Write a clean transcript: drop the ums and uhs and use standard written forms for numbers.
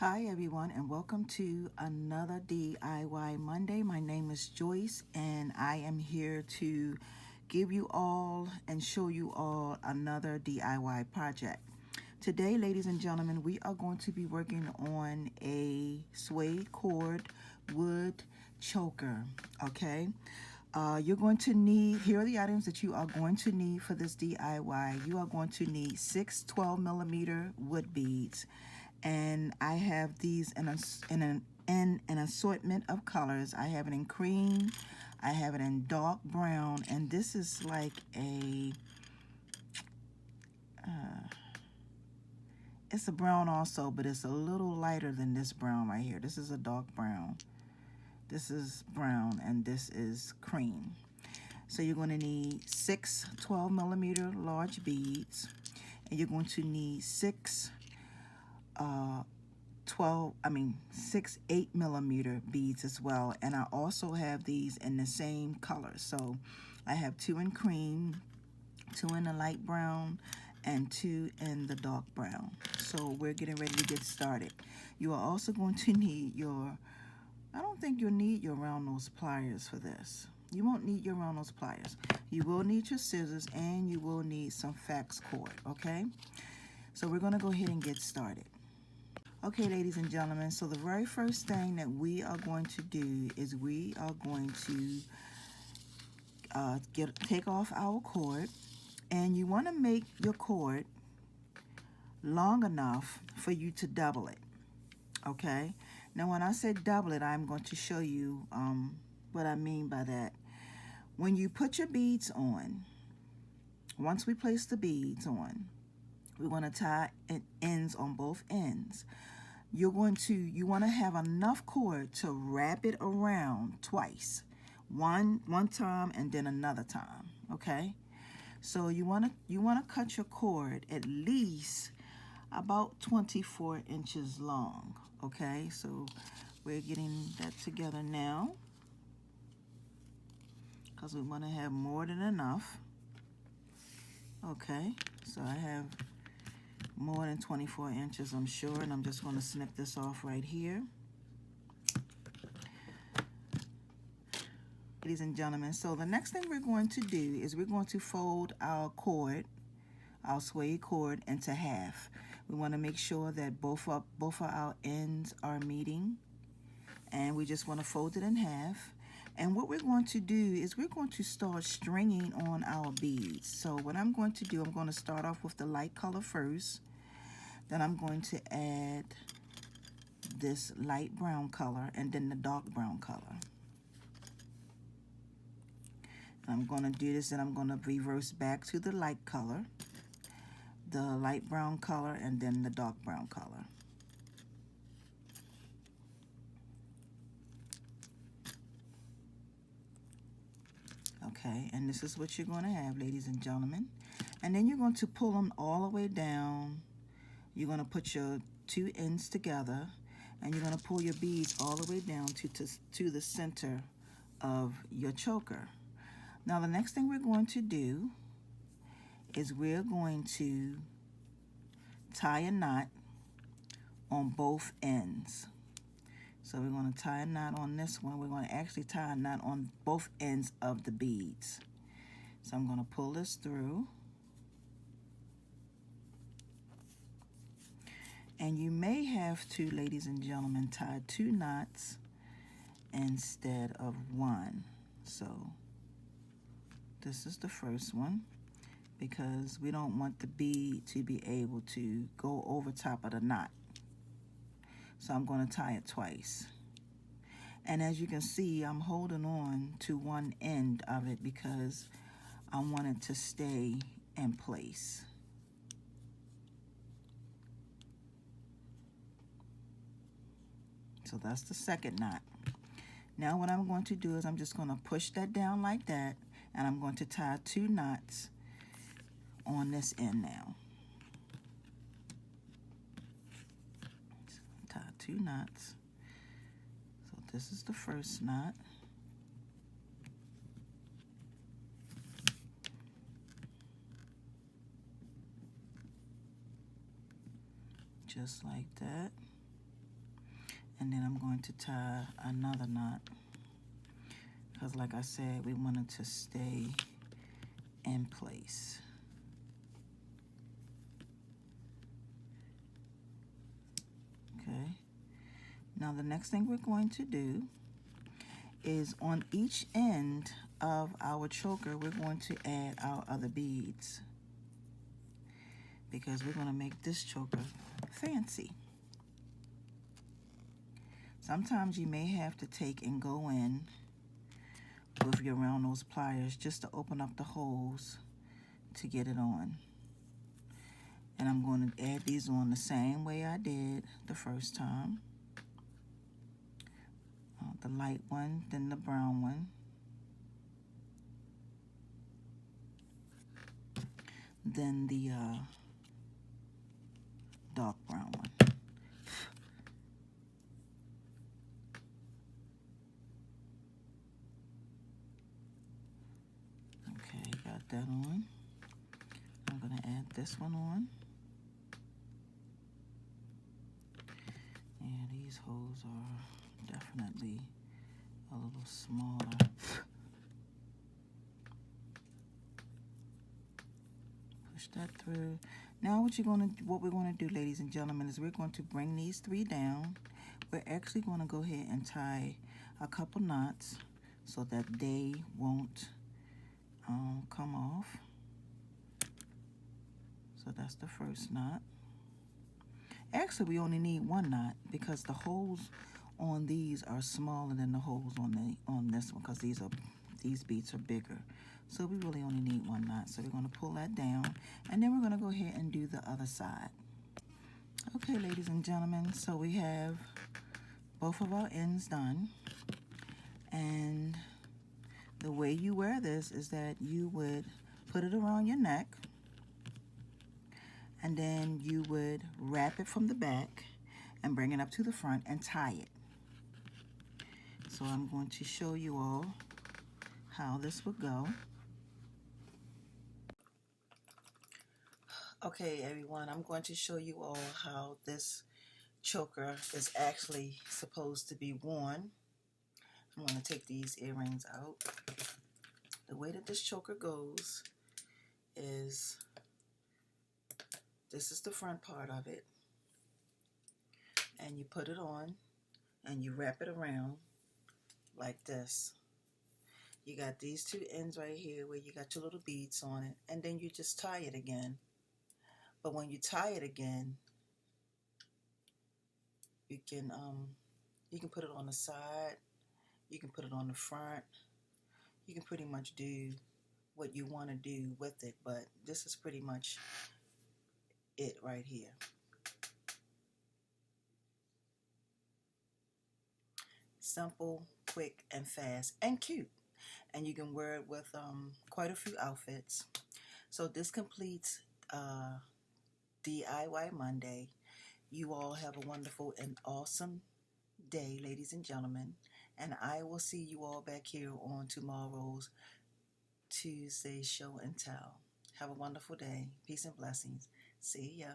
Hi everyone, and welcome to another DIY Monday. My name is Joyce and I am here to give you all and show you all another DIY project. Today, ladies and gentlemen, we are going to be working on a suede cord wood choker, okay? You're going to need, here are the items that you are going to need for this DIY. You are going to need 6 12mm wood beads. And I have these in an assortment of colors. I have it in cream, I have it in dark brown, and this is like a, it's a brown also, but it's a little lighter than this brown right here. This is a dark brown. This is brown, and this is cream. So you're going to need 6 12mm large beads, and you're going to need 6 6 8mm beads as well. And I also have these in the same color. So I have 2 in cream, 2 in the light brown, and 2 in the dark brown. So we're getting ready to get started. You are also going to need your, I don't think you'll need your round nose pliers for this. You won't need your round nose pliers. You will need your scissors, and you will need some fax cord, okay? So we're going to go ahead and get started. Okay, ladies and gentlemen, so the very first thing that we are going to do is we are going to take off our cord, and you want to make your cord long enough for you to double it, okay? Now, when I said double it, I'm going to show you what I mean by that. When you put your beads on, once we place the beads on, we want to tie ends on both ends. You want to have enough cord to wrap it around twice. One time and then another time, okay? So you want to cut your cord at least about 24 inches long, okay? So we're getting that together now because we want to have more than enough. Okay, so I have more than 24 inches, I'm sure, and I'm just going to snip this off right here. Ladies and gentlemen, so the next thing we're going to do is we're going to fold our cord, our suede cord, into half. We want to make sure that both of our ends are meeting, and we just want to fold it in half. And what we're going to do is we're going to start stringing on our beads. So what I'm going to do, I'm going to start off with the light color first. Then I'm going to add this light brown color and then the dark brown color. I'm going to do this, and I'm going to reverse back to the light color, the light brown color, and then the dark brown color. Okay, and this is what you're going to have, ladies and gentlemen. And then you're going to pull them all the way down. You're going to put your 2 ends together, and you're going to pull your beads all the way down to the center of your choker. Now, the next thing we're going to do is we're going to tie a knot on both ends. So we're going to tie a knot on this one. We're going to actually tie a knot on both ends of the beads. So I'm going to pull this through. And you may have to, ladies and gentlemen, tie 2 knots instead of 1. So this is the first one, because we don't want the bead to be able to go over top of the knot. So I'm going to tie it twice. And as you can see, I'm holding on to one end of it because I want it to stay in place. So that's the second knot. Now what I'm going to do is I'm just going to push that down like that, and I'm going to tie 2 knots on this end now. So tie 2 knots. So this is the first knot. Just like that. I'm going to tie another knot because, like I said, we want it to stay in place. Okay. Now the next thing we're going to do is on each end of our choker, we're going to add our other beads because we're going to make this choker fancy. Sometimes you may have to take and go in with your round nose pliers just to open up the holes to get it on. And I'm going to add these on the same way I did the first time. The light one, then the brown one. Then the dark brown one. Okay, got that on. I'm going to add this one on. And these holes are definitely a little smaller. Push that through. Now what we're going to do, ladies and gentlemen, is we're going to bring these three down. We're actually going to go ahead and tie a couple knots so that they won't come off. So that's the first knot. Actually, we only need one knot because the holes on these are smaller than the holes on this one because these beads are bigger. So we really only need one knot. So we're going to pull that down, and then we're going to go ahead and do the other side. Okay, ladies and gentlemen, so we have both of our ends done. And the way you wear this is that you would put it around your neck, and then you would wrap it from the back and bring it up to the front and tie it. So I'm going to show you all how this would go. Okay, everyone, I'm going to show you all how this choker is actually supposed to be worn. I'm going to take these earrings out. The way that this choker goes is, this is the front part of it, and you put it on and you wrap it around like this. You got these two ends right here where you got your little beads on it, and then you just tie it again. But when you tie it again, you can put it on the side, you can put it on the front, you can pretty much do what you want to do with it, but this is pretty much it right here. Simple, quick, and fast, and cute. And you can wear it with quite a few outfits. So this completes DIY Monday. You all have a wonderful and awesome day, ladies and gentlemen. And I will see you all back here on tomorrow's Tuesday show and tell. Have a wonderful day. Peace and blessings. See ya.